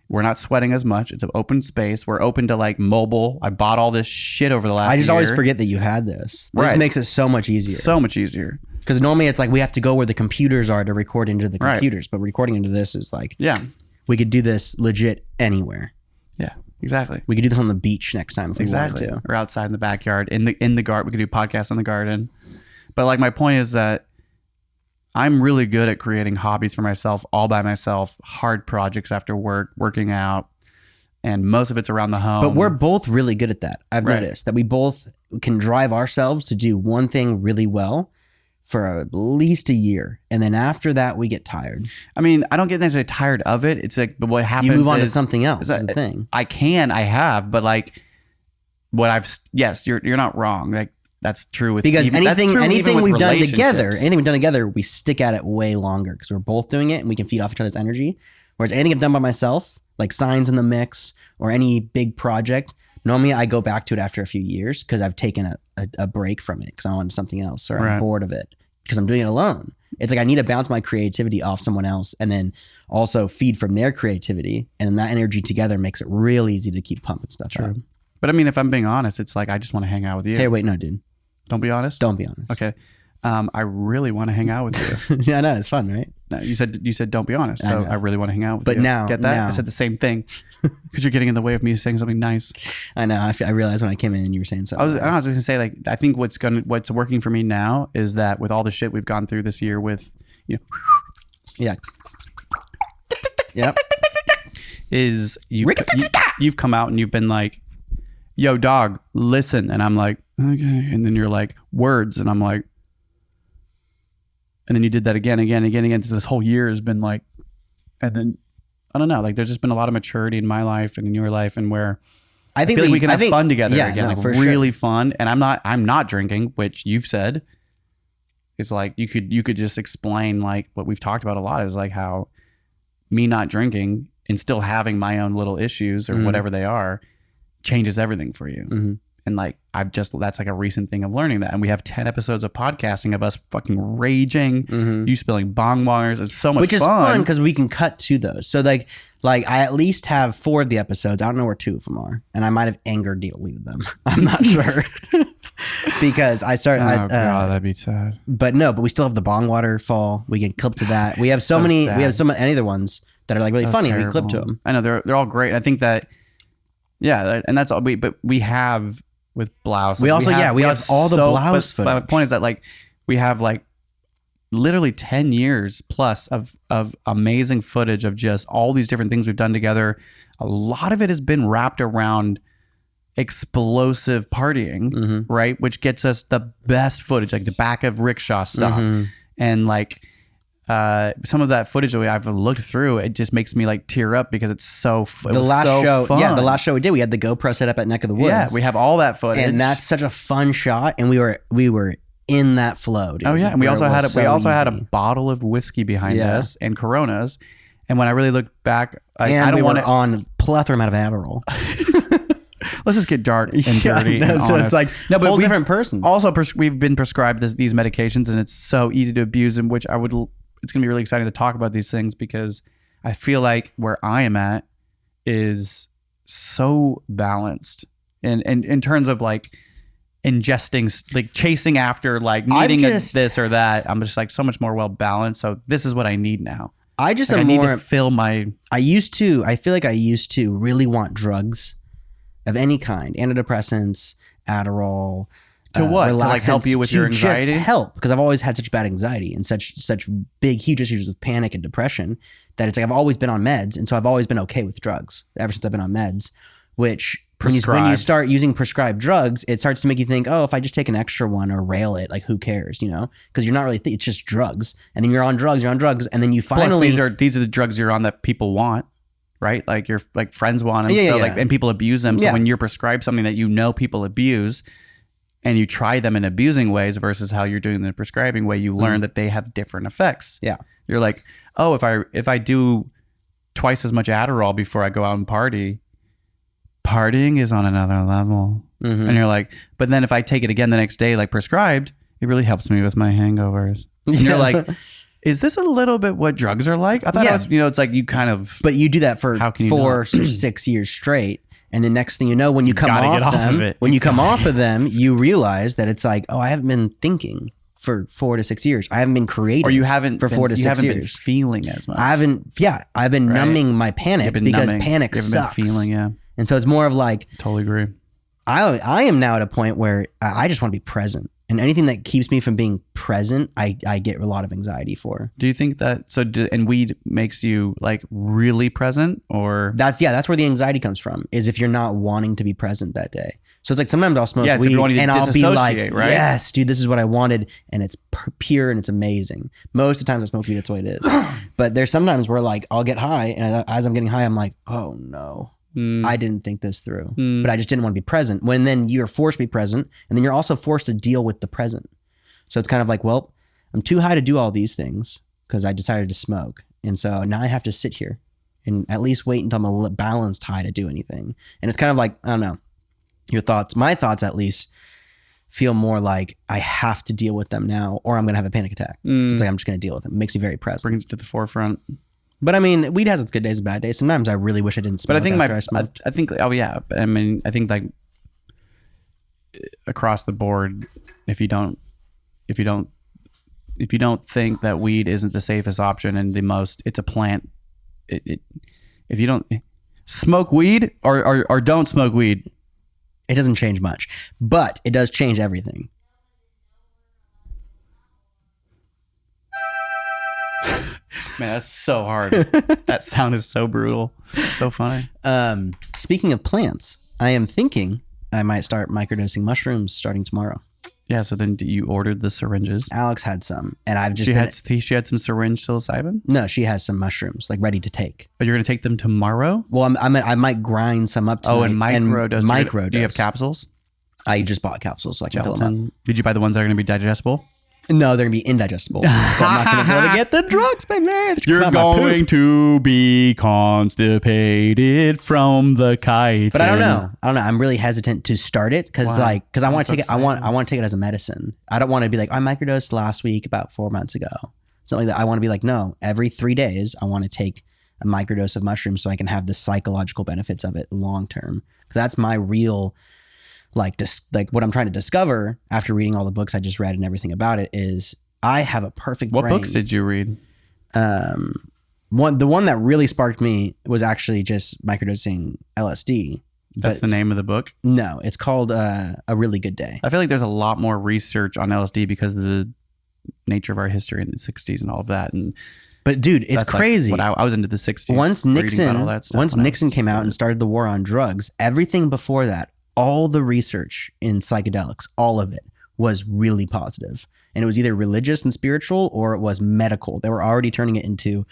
We're not sweating as much. It's an open space. We're open to like mobile. I bought all this shit over the last year. I just always forget that you had this. This makes it so much easier. So much easier. Because normally it's like we have to go where the computers are to record into the computers, but recording into this is like, we could do this legit anywhere. Yeah, exactly. We could do this on the beach next time if we wanted to. Or outside in the backyard, in the garden. We could do podcasts in the garden. But like my point is that I'm really good at creating hobbies for myself, all by myself, hard projects after work, working out, and most of it's around the home. But we're both really good at that. I've noticed that we both can drive ourselves to do one thing really well for at least a year, and then after that we get tired. I mean, I don't get necessarily tired of it. It's like, but what happens you move on to something else. Is the thing. I have, but like you're not wrong. Like that's true with because anything we've done together, we stick at it way longer because we're both doing it and we can feed off each other's energy. Whereas anything I've done by myself, like Signs in the Mix or any big project, normally I go back to it after a few years because I've taken a break from it because I'm on to something else or I'm bored of it because I'm doing it alone. It's like I need to bounce my creativity off someone else and then also feed from their creativity, and then that energy together makes it real easy to keep pumping stuff out. But I mean, if I'm being honest, it's like I just want to hang out with you. Hey, wait, no, dude. Don't be honest? Don't be honest. Okay. I really want to hang out with you. Yeah, I know. It's fun, right? No, you said don't be honest. So I really want to hang out with you. But now, get that? I said the same thing because you're getting in the way of me saying something nice. I know. I realized when I came in and you were saying something. I was going to say, like, I think what's working for me now is that with all the shit we've gone through this year with, yeah, yep, is you've come out and you've been like, yo, dog, listen, and I'm like, okay, and then you're like, words, and I'm like. And then you did that again. So this whole year has been like, and then I don't know, like there's just been a lot of maturity in my life and in your life, and where I feel like we can have fun together again, like really fun. And I'm not drinking, which you've said. It's like you could just explain like what we've talked about a lot is like how me not drinking and still having my own little issues or whatever they are changes everything for you. Mm-hmm. And like, that's like a recent thing of learning that. And we have 10 episodes of podcasting of us fucking raging, you spilling bong waters. It's so much fun. Which is fun because we can cut to those. So like I at least have 4 of the episodes. I don't know where 2 of them are. And I might have anger deleted them. I'm not sure. Because I started. Oh, God, that'd be sad. But we still have the bong waterfall. We can clip to that. We have so many, sad. We have any other ones that are like really funny. Terrible. We clip to them. I know they're all great. I think that, and that's all but we have. With blouse, we have all the blouse footage. But the point is that like we have like literally 10 years plus of amazing footage of just all these different things we've done together. A lot of it has been wrapped around explosive partying, right? Which gets us the best footage, like the back of rickshaw stuff, and like. Some of that footage that I've looked through, it just makes me like tear up because it's so fun. The last show we did, we had the GoPro set up at Neck of the Woods. Yeah, we have all that footage, and that's such a fun shot. And we were in that flow, dude. Oh yeah, and we also had a bottle of whiskey behind us and Coronas. And when I really look back, I don't want to on plethora amount of Adderall. Let's just get dark and dirty. And so it's like but whole different persons. Also, we've been prescribed these medications, and it's so easy to abuse them. Which it's going to be really exciting to talk about these things because I feel like where I am at is so balanced and in terms of like ingesting, like chasing after, like needing this or that. I'm just like so much more well balanced. So this is what I need now. I just need to fill my. I feel like I used to really want drugs of any kind, antidepressants, Adderall. To what? To like help you with your anxiety? Just help, because I've always had such bad anxiety and such big, huge issues with panic and depression that it's like I've always been on meds, and so I've always been okay with drugs ever since I've been on meds. Which when you start using prescribed drugs, it starts to make you think, oh, if I just take an extra one or rail it, like who cares, you know? Because you're not really it's just drugs, and then you're on drugs, and then you finally Plus, these are the drugs you're on that people want. right? Like your like friends want them, Yeah, so yeah. like and people abuse them. So Yeah. when you're prescribed something that you know people abuse, and you try them in abusing ways versus how you're doing the prescribing way, you learn that they have different effects. Yeah. You're like, oh, if I do twice as much Adderall before I go out and party, partying is on another level. Mm-hmm. And you're like, but then if I take it again the next day, like prescribed, it really helps me with my hangovers. And you're like, is this a little bit what drugs are like? I thought it was, it's like you kind of. But you do that for How can you 4 or not? 6 years straight. And the next thing you know, when you come gotta get off off them, of it. when you come off of them, you realize that it's like, oh, I haven't been thinking for 4 to 6 years. I haven't been creative. Or you haven't for been, 4 to you 6 haven't been years. feeling as much. I've been numbing my panic because panic you haven't sucks. been feeling, yeah. And so it's more of like, Totally agree. I am now at a point where I just want to be present. And anything that keeps me from being present, I get a lot of anxiety for. Do you think that and weed makes you like really present, or That's where the anxiety comes from, is if you're not wanting to be present that day. So it's like sometimes I'll smoke so if weed you're wanting to and I'll be like, disassociate, right? yes, dude, this is what I wanted. And it's pure and it's amazing. Most of the times I smoke weed, that's what it is. But there's sometimes where like I'll get high, and as I'm getting high, I'm like, oh no. I didn't think this through, but I just didn't want to be present. When then you're forced to be present, and then you're also forced to deal with the present. So it's kind of like, well, I'm too high to do all these things because I decided to smoke. And so now I have to sit here and at least wait until I'm a balanced high to do anything. And it's kind of like, I don't know, your thoughts, my thoughts at least feel more like I have to deal with them now or I'm going to have a panic attack. So it's like, I'm just going to deal with them. It makes me very present. brings it to the forefront? But I mean, weed has its good days and bad days. Sometimes I really wish I didn't smoke. But I think after I smoked. I think, oh yeah. But I mean, I think like across the board, if you don't think that weed isn't the safest option and the most, it's a plant. If you don't smoke weed or don't smoke weed, it doesn't change much, but it does change everything. Man, that's so hard. That sound is so brutal. So funny. Speaking of plants, I am thinking I might start microdosing mushrooms starting tomorrow. Yeah. So then you ordered the syringes. Alex had some, and I've just She had some syringe psilocybin. No, she has some mushrooms like ready to take. But you're gonna take them tomorrow? Well, I might grind some up tonight. Oh, and microdose. Microdose. Do you have capsules? I just bought capsules so I can fill them up. Gelatin. Did you buy the ones that are gonna be digestible? No, they're gonna be indigestible, so I'm not gonna be able to get the drugs, baby. You're going to be constipated from the kite. But I don't know. I'm really hesitant to start it because Why? I want so to take it. I want to take it as a medicine. I don't want to be like I microdosed last week about 4 months ago. Something like that. I want to be like, no, every 3 days I want to take a microdose of mushrooms so I can have the psychological benefits of it long term. That's my real like what I'm trying to discover after reading all the books I just read and everything about it is I have a perfect What brain. books did you read? The one that really sparked me was actually just microdosing LSD. That's the name of the book? No, it's called A Really Good Day. I feel like there's a lot more research on LSD because of the nature of our history in the 60s and all of that. But dude, it's crazy. Like I was into the 60s. Once reading about all that stuff Once when I Nixon was came out doing and it. started the war on drugs, everything before that, all the research in psychedelics, all of it was really positive. And it was either religious and spiritual or it was medical. They were already turning it into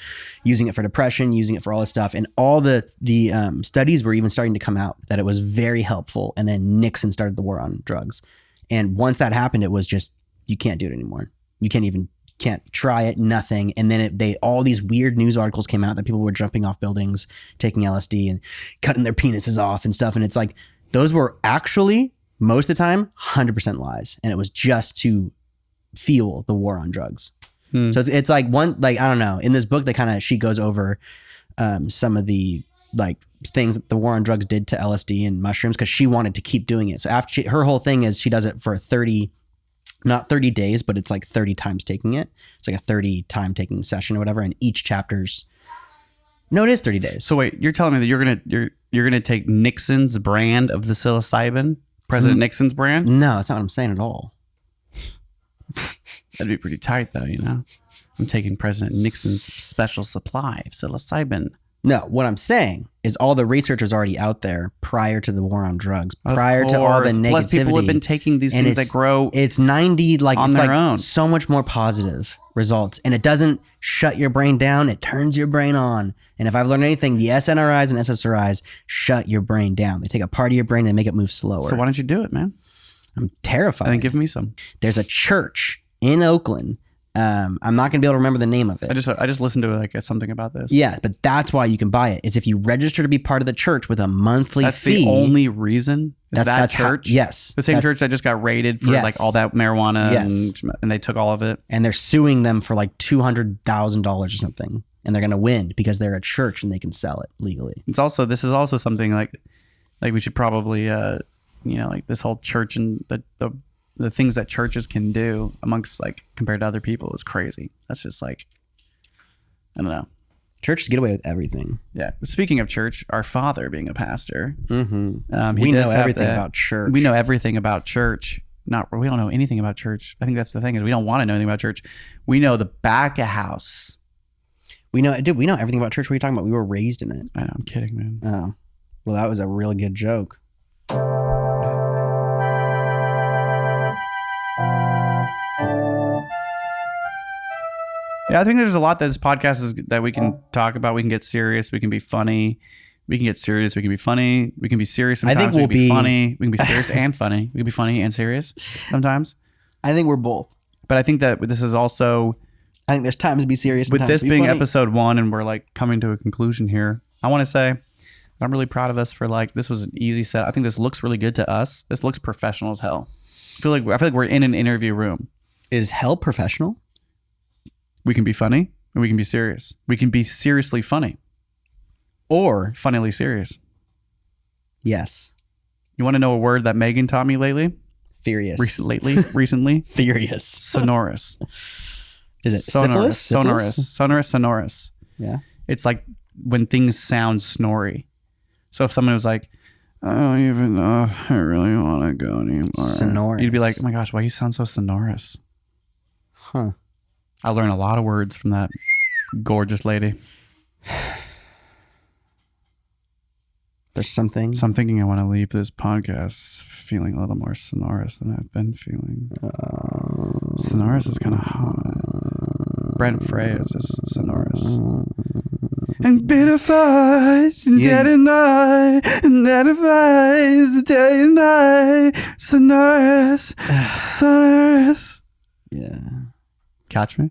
using it for depression, using it for all this stuff. And all the studies were even starting to come out that it was very helpful. And then Nixon started the war on drugs. And once that happened, it was just, you can't do it anymore. You can't try it, nothing. And then all these weird news articles came out that people were jumping off buildings, taking LSD and cutting their penises off and stuff. And it's like, those were actually, most of the time, 100% lies. And it was just to fuel the war on drugs. So it's like I don't know. In this book, she goes over some of the like things that the war on drugs did to LSD and mushrooms because she wanted to keep doing it. So after her whole thing is she does it for not 30 days, but it's like 30 times taking it. It's like a 30 time taking session or whatever. And each chapter's, no, it is 30 days. So wait, you're telling me that you're gonna take Nixon's brand of the psilocybin, President Nixon's brand? No, that's not what I'm saying at all. That'd be pretty tight, though. I'm taking President Nixon's special supply of psilocybin. No, what I'm saying is all the research was already out there prior to the war on drugs, prior to all the negativity. Plus, people have been taking these things that grow. It's 90, like on it's their like own. so much more positive results, and it doesn't shut your brain down. It turns your brain on. And if I've learned anything, the SNRIs and SSRIs shut your brain down. They take a part of your brain and make it move slower. So why don't you do it, man? I'm terrified. And then give me some. There's a church in Oakland. I'm not gonna be able to remember the name of it. I just listened to like something about this. Yeah, but that's why you can buy it. Is if you register to be part of the church with a monthly That's fee. the only reason. Is that church? Yes, The same that's- church that just got raided for Yes. like all that marijuana Yes. and they took all of it. and they're suing them for like $200,000 or something, and they're gonna win because they're a church and they can sell it legally. This is also something like we should probably like this whole church and the things that churches can do amongst like compared to other people is crazy. That's just like, I don't know. Churches get away with everything. Yeah. Speaking of church, our father being a pastor, Mm-hmm. he We know does have everything that- about church. We know everything about church. We don't know anything about church. I think that's the thing is we don't want to know anything about church. We know the back of house. We know everything about church. What are you talking about? We were raised in it. I know, I'm kidding, man. Oh, well, that was a really good joke. Yeah, I think there's a lot that this podcast is that we can talk about. We can get serious. We can be funny. We can get serious. We can be funny. We can be serious sometimes. I think we we'll can be be funny. We can be serious and funny. We can be funny and serious sometimes. I think we're both. But I think that this is also I think there's times to be serious. And with times this to be being funny. episode 1 and we're like coming to a conclusion here. I want to say I'm really proud of us for like this was an easy set. I think this looks really good to us. This looks professional as hell. I feel like we're in an interview room. Is hell professional? We can be funny and we can be serious. We can be seriously funny or funnily serious. Yes. You want to know a word that Megan taught me lately? Furious. Recently? Furious. Sonorous. Is it syphilis? Sonorous. Yeah. It's like when things sound snory. So if someone was like, I don't even know if I really want to go anymore. Sonorous. You'd be like, oh my gosh, why you sound so sonorous? Huh. I learned a lot of words from that gorgeous lady. There's something. So I'm thinking I want to leave this podcast feeling a little more sonorous than I've been feeling. Sonorous is kind of hot. Brent Frey is just sonorous. And bitter fights and Yeah. dead and night and dead and fights day and night. Sonorous. Yeah. Catch me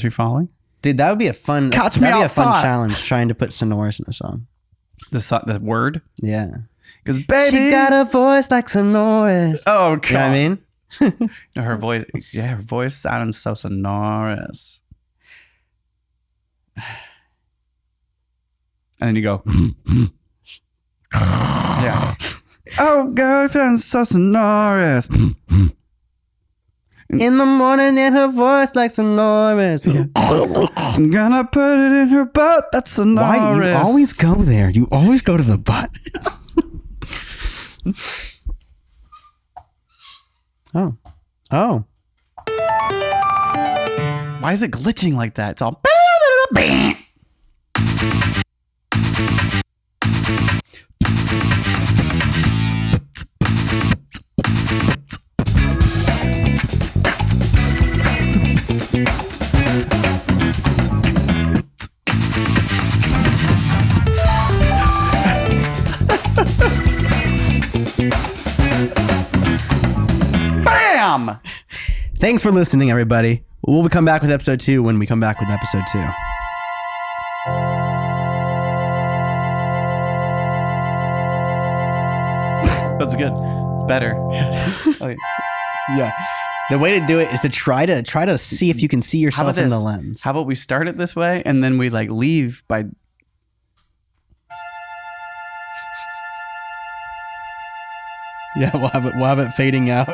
falling. Dude, that would be a fun. Catch me that'd be a out fun front. challenge trying to put sonorous in a song. The word. Yeah. Because baby. She got a voice like sonorous. Oh god. You know what I mean? Her voice. Yeah, her voice sounds so sonorous. And then you go. Yeah. Oh, girl, sounds so sonorous. In the morning, and her voice like sonorous. I'm gonna put it in her butt. That's sonorous. Why do you always go there? You always go to the butt. Oh. Oh. Why is it glitching like that? It's all. Bam! Thanks for listening, everybody. We'll come back with episode 2 when we come back with episode 2. That's good. It's better. Okay. Yeah. The way to do it is to try to see if you can see How yourself about in this? the lens. How about we start it this way and then we like leave by. Yeah, we'll have it fading out.